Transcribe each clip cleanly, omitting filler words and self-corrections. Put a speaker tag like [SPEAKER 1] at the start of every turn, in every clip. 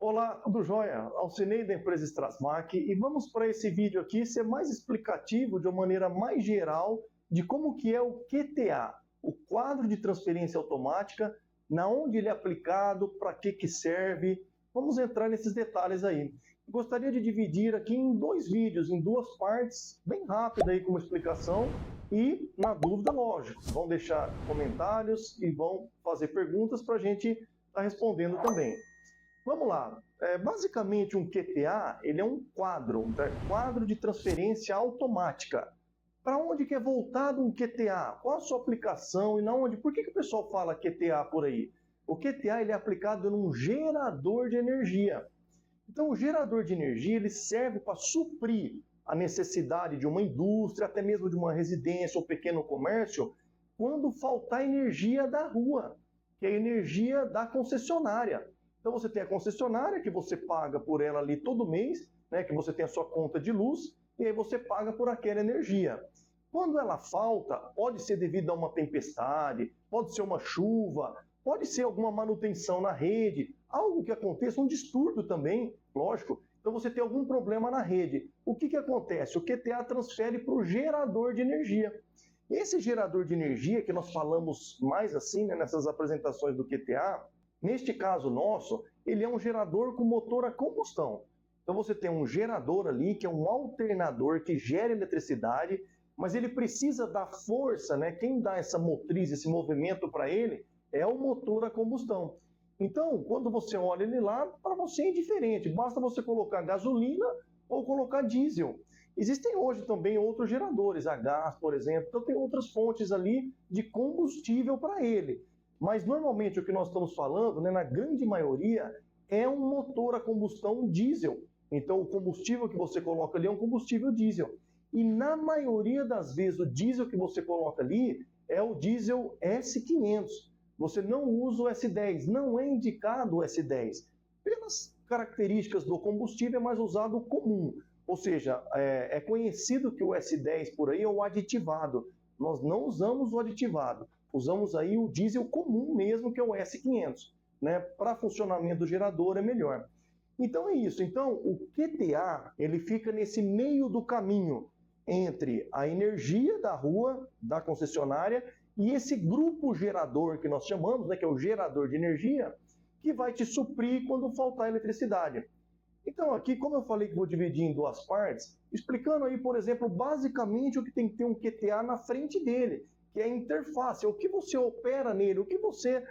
[SPEAKER 1] Olá, tudo jóia? Alcinei da empresa Strasmac e vamos para esse vídeo aqui ser mais explicativo de uma maneira mais geral de como que é o QTA, o quadro de transferência automática, na onde ele é aplicado, para que serve. Vamos entrar nesses detalhes aí. Gostaria de dividir aqui em dois vídeos, em duas partes, bem rápida aí como explicação e, na dúvida, lógico, vão deixar comentários e vão fazer perguntas para a gente estar respondendo também. Vamos lá. Basicamente, um QTA ele é um quadro, quadro de transferência automática. Para onde que é voltado um QTA? Qual a sua aplicação e na onde? Por que o pessoal fala QTA por aí? O QTA ele é aplicado num gerador de energia. Então, o gerador de energia ele serve para suprir a necessidade de uma indústria, até mesmo de uma residência ou pequeno comércio, quando faltar energia da rua, que é a energia da concessionária. Então você tem a concessionária, que você paga por ela ali todo mês, né, que você tem a sua conta de luz, e aí você paga por aquela energia. Quando ela falta, pode ser devido a uma tempestade, pode ser uma chuva, pode ser alguma manutenção na rede, algo que aconteça, um distúrbio também, lógico. Então você tem algum problema na rede. O que acontece? O QTA transfere para o gerador de energia. Esse gerador de energia, que nós falamos mais assim, né, nessas apresentações do QTA, neste caso nosso, ele é um gerador com motor a combustão. Então você tem um gerador ali, que é um alternador que gera eletricidade, mas ele precisa dar força, né? Quem dá essa motriz, esse movimento para ele, é o motor a combustão. Então, quando você olha ele lá, para você é indiferente, basta você colocar gasolina ou colocar diesel. Existem hoje também outros geradores, a gás, por exemplo, então tem outras fontes ali de combustível para ele. Mas normalmente o que nós estamos falando, né, na grande maioria, é um motor a combustão diesel. Então o combustível que você coloca ali é um combustível diesel. E na maioria das vezes o diesel que você coloca ali é o diesel S500. Você não usa o S10, não é indicado o S10. Pelas características do combustível é mais usado o comum. Ou seja, é conhecido que o S10 por aí é o aditivado. Nós não usamos o aditivado. Usamos aí o diesel comum mesmo, que é o S500, né? Para funcionamento do gerador é melhor. Então é isso. Então o QTA ele fica nesse meio do caminho entre a energia da rua, da concessionária, e esse grupo gerador que nós chamamos, né, que é o gerador de energia, que vai te suprir quando faltar eletricidade. Então aqui, como eu falei que vou dividir em duas partes, explicando aí, por exemplo, basicamente o que tem que ter um QTA na frente dele, que é a interface, o que você opera nele, o que você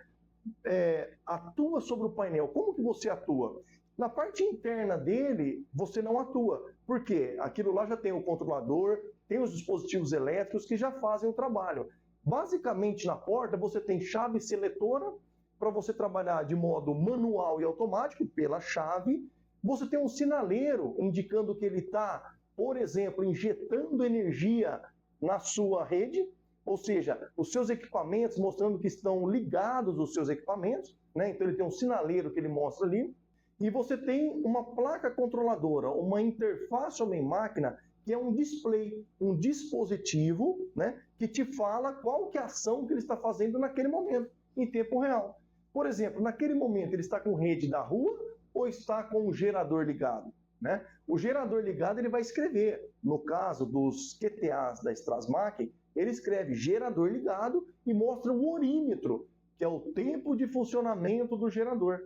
[SPEAKER 1] atua sobre o painel, como que você atua. Na parte interna dele, você não atua. Por quê? Aquilo lá já tem o controlador, tem os dispositivos elétricos que já fazem o trabalho. Basicamente, na porta, você tem chave seletora para você trabalhar de modo manual e automático, pela chave. Você tem um sinaleiro indicando que ele está, por exemplo, injetando energia na sua rede, ou seja, os seus equipamentos mostrando que estão ligados os seus equipamentos, né? Então ele tem um sinaleiro que ele mostra ali. E você tem uma placa controladora, uma interface homem-máquina, que é um display, um dispositivo, né, que te fala qual que é a ação que ele está fazendo naquele momento, em tempo real. Por exemplo, naquele momento ele está com rede da rua ou está com o gerador ligado? Né? O gerador ligado ele vai escrever. No caso dos QTAs da Strasmac, ele escreve gerador ligado e mostra o orímetro, que é o tempo de funcionamento do gerador.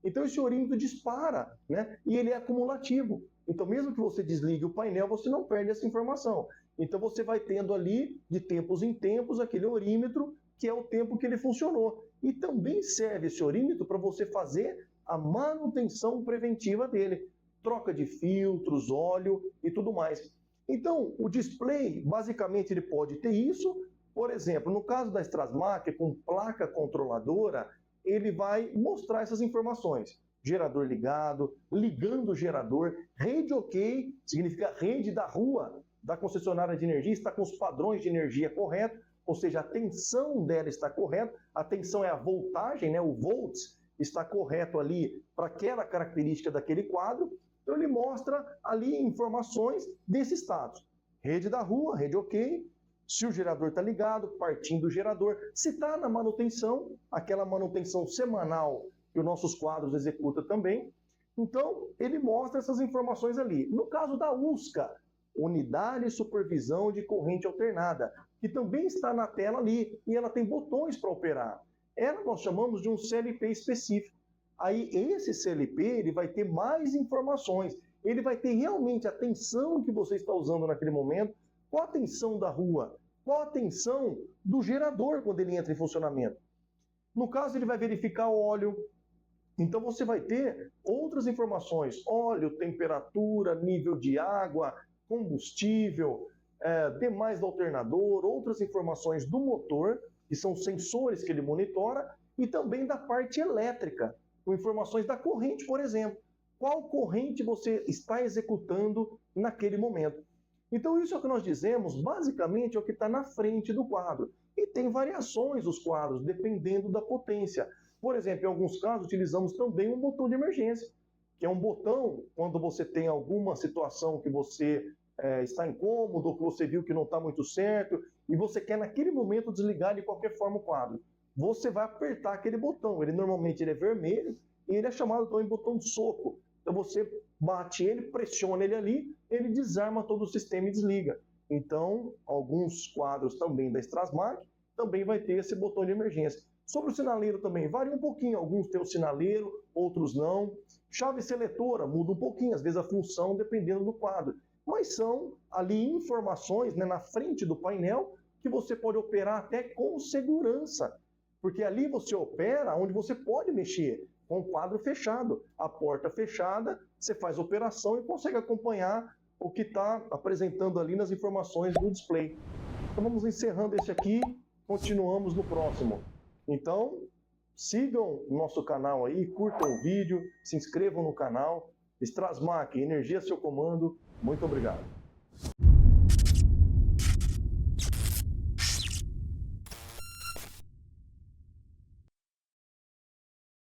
[SPEAKER 1] Então esse orímetro dispara, né? E ele é acumulativo. Então mesmo que você desligue o painel, você não perde essa informação. Então você vai tendo ali, de tempos em tempos, aquele orímetro, que é o tempo que ele funcionou. E também serve esse orímetro para você fazer a manutenção preventiva dele. Troca de filtros, óleo e tudo mais. Então, o display, basicamente, ele pode ter isso. Por exemplo, no caso da Strasmac, com placa controladora, ele vai mostrar essas informações. Gerador ligado, ligando o gerador, rede ok, significa rede da rua, da concessionária de energia, está com os padrões de energia corretos, ou seja, a tensão dela está correta, a tensão é a voltagem, né, o volts, está correto ali para aquela característica daquele quadro. Então ele mostra ali informações desse status. Rede da rua, rede ok, se o gerador está ligado, partindo do gerador. Se está na manutenção, aquela manutenção semanal que os nossos quadros executam também. Então, ele mostra essas informações ali. No caso da USCA, Unidade de Supervisão de Corrente Alternada, que também está na tela ali, e ela tem botões para operar. Ela nós chamamos de um CLP específico. Aí esse CLP ele vai ter mais informações, ele vai ter realmente a tensão que você está usando naquele momento, qual a tensão da rua, qual a tensão do gerador quando ele entra em funcionamento. No caso, ele vai verificar o óleo. Então você vai ter outras informações, óleo, temperatura, nível de água, combustível, demais do alternador, outras informações do motor, que são sensores que ele monitora, e também da parte elétrica, com informações da corrente, por exemplo. Qual corrente você está executando naquele momento. Então isso é o que nós dizemos, basicamente é o que está na frente do quadro. E tem variações dos quadros, dependendo da potência. Por exemplo, em alguns casos utilizamos também um botão de emergência, que é um botão quando você tem alguma situação que você está incômodo, ou que você viu que não está muito certo, e você quer naquele momento desligar de qualquer forma o quadro. Você vai apertar aquele botão, ele normalmente ele é vermelho, e ele é chamado também de botão de soco. Então você bate ele, pressiona ele ali, ele desarma todo o sistema e desliga. Então, alguns quadros também da Strasmark também vai ter esse botão de emergência. Sobre o sinaleiro também, varia um pouquinho, alguns têm o sinaleiro, outros não. Chave seletora, muda um pouquinho, às vezes a função dependendo do quadro. Mas são ali informações na frente do painel que você pode operar até com segurança. Porque ali você opera onde você pode mexer, com o quadro fechado. A porta fechada, você faz a operação e consegue acompanhar o que está apresentando ali nas informações do display. Então vamos encerrando esse aqui, continuamos no próximo. Então, sigam o nosso canal aí, curtam o vídeo, se inscrevam no canal. Strasmark, energia a seu comando. Muito obrigado.